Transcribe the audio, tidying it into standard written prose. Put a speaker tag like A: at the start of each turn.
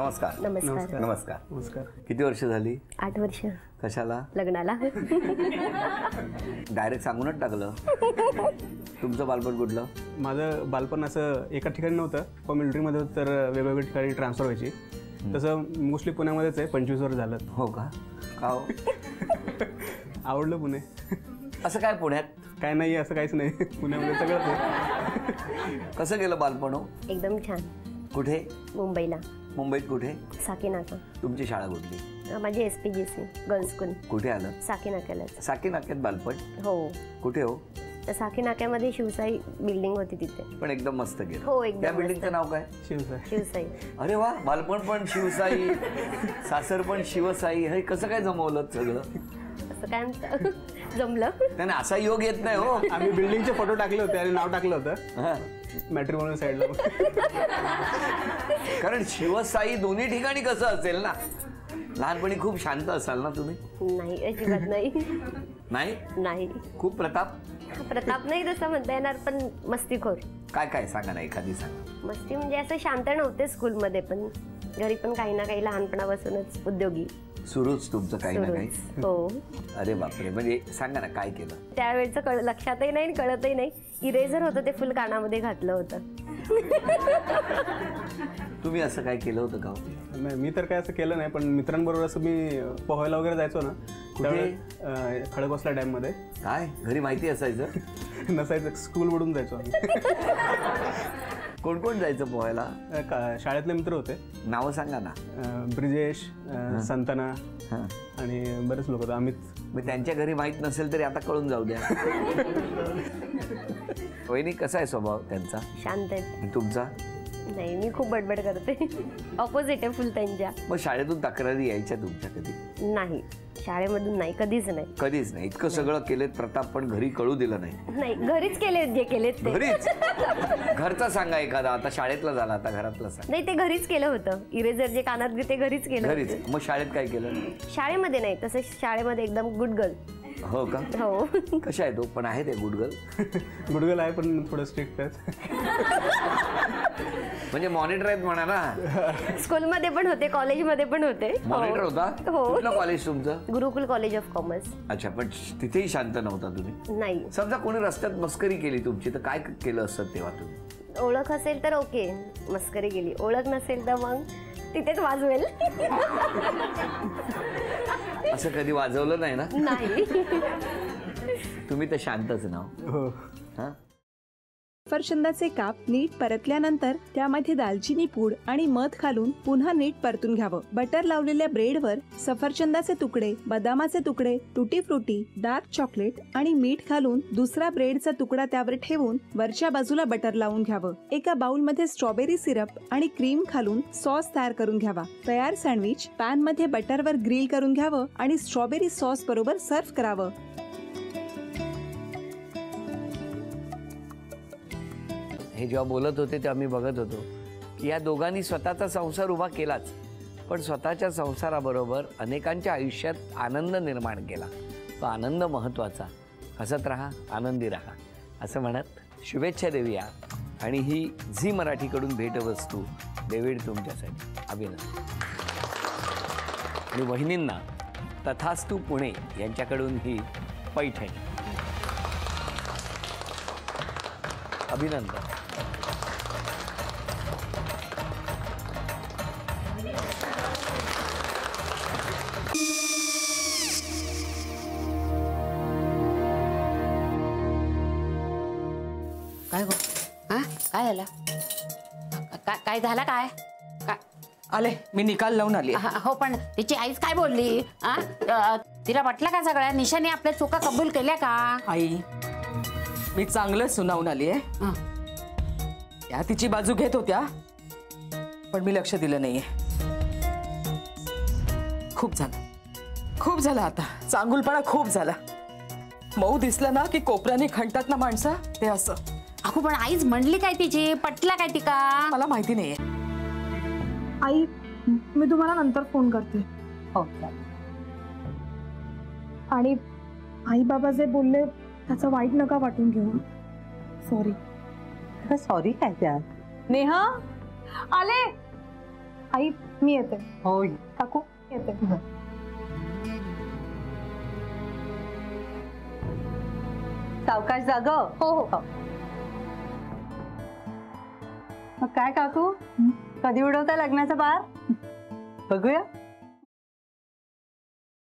A: नमस्कार.
B: नमस्कार.
A: नमस्कार.
C: नमस्कार.
A: किती वर्ष झाली?
B: 8 वर्ष.
A: कशाला?
B: लग्नाला.
A: डायरेक्ट सांगूनच टाकलं. तुमचं बालपण कुठलं?
C: माझं बालपण असं एका ठिकाणी नव्हतं. मिलिटरीमध्ये होतं तर वेगवेगळ्या ठिकाणी ट्रान्सफर व्हायची. तसं मोस्टली पुण्यामध्येच आहे. 25 वर्ष झालं.
A: हो का? का हो?
C: आवडलं पुणे.
A: असं काय पुण्यात?
C: काय नाही असं काहीच नाही. पुण्यामध्ये सगळंच आहे.
A: कसं गेलं बालपण हो?
B: एकदम छान.
A: कुठे?
B: मुंबईला.
A: मुंबईत कुठे?
B: साकीनाका.
A: तुमची शाळा कुठली?
B: माझी SPGC गर्ल्स स्कूल.
A: कुठे आलं?
B: साकीनाक्याला.
A: साकीनाक्यात बालपण?
B: हो.
A: कुठे हो?
B: तर साकीनाक्यामध्ये शिवसाई बिल्डिंग होती तिथे.
A: पण एकदम मस्त गेलं.
B: हो एकदम.
A: त्या बिल्डिंगचं नाव काय?
B: शिवसाई.
A: अरे वा, बालपण पण शिवसाई, सासर पण शिवसाई. हे कसं काय जमवलं सगळं?
B: असं काय म्हणतं जमलं.
A: त्याने असा योग येत नाही हो.
C: आम्ही बिल्डिंगचे फोटो टाकले होते आणि नाव टाकलं होतं
A: हा.
C: मॅट्रिमोनियल साईडला.
A: कारण शिवसाई दोन्ही ठिकाणी कसं असेल ना. लहानपणी खूप शांत असाल ना तुम्ही?
B: नाही अजिबात नाही.
A: नाही
B: नाही.
A: खूप प्रताप
B: नाही तसं म्हणता येणार पण मस्तीखोर.
A: काय काय सांगा ना, एखादी सांगा.
B: मस्ती म्हणजे असं शांत नव्हते स्कूलमध्ये पण घरी पण काही ना काही लहानपणापासूनच उद्योगी
A: सुरूच तुमचं काही ना काही.
B: हो.
A: अरे बापरे, म्हणजे सांगा ना काय केलं
B: त्यावेळेचं लक्षातही नाही कळतही नाही. इरेझर होतं ते फुल कानामध्ये घातलं होतं.
A: तुम्ही असं काय केलं होतं का?
C: नाही मी तर काय असं केलं नाही, पण मित्रांबरोबर असं मी पोहायला वगैरे जायचो ना.
A: कुठे?
C: खडकवासला डॅम मध्ये.
A: काय घरी माहिती असायचं?
C: नसायचं. स्कूल वडून जायचो आम्ही.
A: कोण कोण जायचं पोहायला?
C: शाळेतले मित्र होते.
A: नावं सांगा ना.
C: ब्रिजेश, संतना
A: हा.
C: आणि बरेच लोक होते. अमित.
A: मग त्यांच्या घरी माहित नसेल तरी आता कळून जाऊ द्या. वहिनी कसा आहे स्वभाव त्यांचा?
B: शांत आहेत.
A: तुमचा?
B: नाही मी खूप बडबड करते. ऑपोजिट आहे फुल त्यांच्या.
A: मग शाळेतून तक्रारी यायच्या तुमच्या कधी?
B: नाही शाळेमधून नाही, कधीच नाही.
A: कधीच नाही. इतकं सगळं केलेत प्रताप पण घरी कळू दिलं नाही?
B: नाही घरीच केले जे केलेत ते.
A: घरीच? घरचा सांगा एखादा. आता शाळेतला झाला, आता घरातला सांगा.
B: नाही ते घरीच केलं होतं. इरेझर जे कानात ते घरीच केलं.
A: घरीच. मग शाळेत काय केलं?
B: शाळेमध्ये नाही, तसं शाळेमध्ये एकदम गुड गर्ल.
A: हो का?
B: हो.
A: कशा आहे तो? पण आहे ते गुड गर्ल?
C: गुड गर्ल आहे पण थोडं स्ट्रिक्ट आहेत.
A: म्हणजे मॉनिटर आहेत म्हणा ना.
B: स्कूलमध्ये पण होते, कॉलेजमध्ये पण होते.
A: मॉनिटर होता?
B: हो.
A: कुठलं कॉलेज तुमचं?
B: गुरुकुल कॉलेज ऑफ कॉमर्स.
A: अच्छा, पण तिथेही शांत नव्हता तुम्ही?
B: नाही.
A: समजा कोणी रस्त्यात मस्करी केली तुमची तर काय केलं असतं तेव्हा तुम्ही?
B: ओळख असेल तर ओके, मस्करी केली. ओळख नसेल तर मग तिथेच वाजवेल.
A: असं कधी वाजवलं नाही ना?
B: नाही.
A: तुम्ही तर शांतच ना.
C: हो.
A: हा.
D: सफरचंदाचे काप नीट परतल्यानंतर त्यामध्ये दालचिनी पूड आणि मध घालून पुन्हा नीट परतून घ्यावं. बटर लावलेल्या ब्रेडवर सफरचंदाचे तुकडे, बदामाचे तुकडे, टुटी फ्रुटी, डार्क चॉकलेट आणि मीठ घालून दुसरा ब्रेडचा तुकडा त्यावर ठेवून वरच्या बाजूला बटर लावून घ्यावं. एका बाउलमध्ये स्ट्रॉबेरी सिरप आणि क्रीम घालून सॉस तयार करून घ्यावा. तयार सँडविच पॅन मध्ये बटरवर ग्रिल करून घ्यावं आणि स्ट्रॉबेरी सॉस बरोबर सर्व्ह करावं.
A: हे जेव्हा बोलत होते तेव्हा मी बघत होतो की या दोघांनी स्वतःचा संसार उभा केलाच, पण स्वतःच्या संसाराबरोबर अनेकांच्या आयुष्यात आनंद निर्माण केला. तो आनंद महत्त्वाचा. हसत राहा, आनंदी राहा असं म्हणत शुभेच्छा देऊया. आणि ही झी मराठीकडून भेटवस्तू डेव्हिड तुमच्यासाठी. अभिनंदन. आणि वहिनींना तथास्तू पुणे यांच्याकडून ही पैठणी. अभिनंदन.
E: काय गो? हा काय झालं? काय झालं? काय काय
F: आले मी निकाल लावून आली.
E: हो पण तिची आईच काय बोलली? तिला वाटलं का सगळ्या निशाने आपल्या चुका कबूल केल्या का?
F: आई मी चांगलं सुनावून आली आहे. त्या तिची बाजू घेत होत्या पण मी लक्ष दिलं नाहीये. खूप झालं आता. चांगुलपणा खूप झाला. मऊ दिसलं ना की कोपऱ्याने खणतात ना माणसं, ते असं.
E: अहो पण आईच म्हणली काय तिची? पटला काय तिका?
F: मला माहिती नाहीये.
G: आई मी तुम्हाला नंतर फोन करते.
E: हो.
G: आणि आई बाबा जे बोलले त्याचं वाईट नका वाटून घेऊ. सॉरी.
H: सॉरी काय त्या?
G: नेहा आले. आई मी येते.
H: होय.
G: काकू येते.
H: सावकाश जाग.
G: हो हो.
H: मग काय काकू, कधी उडवता लग्नाचा बार? बघूया.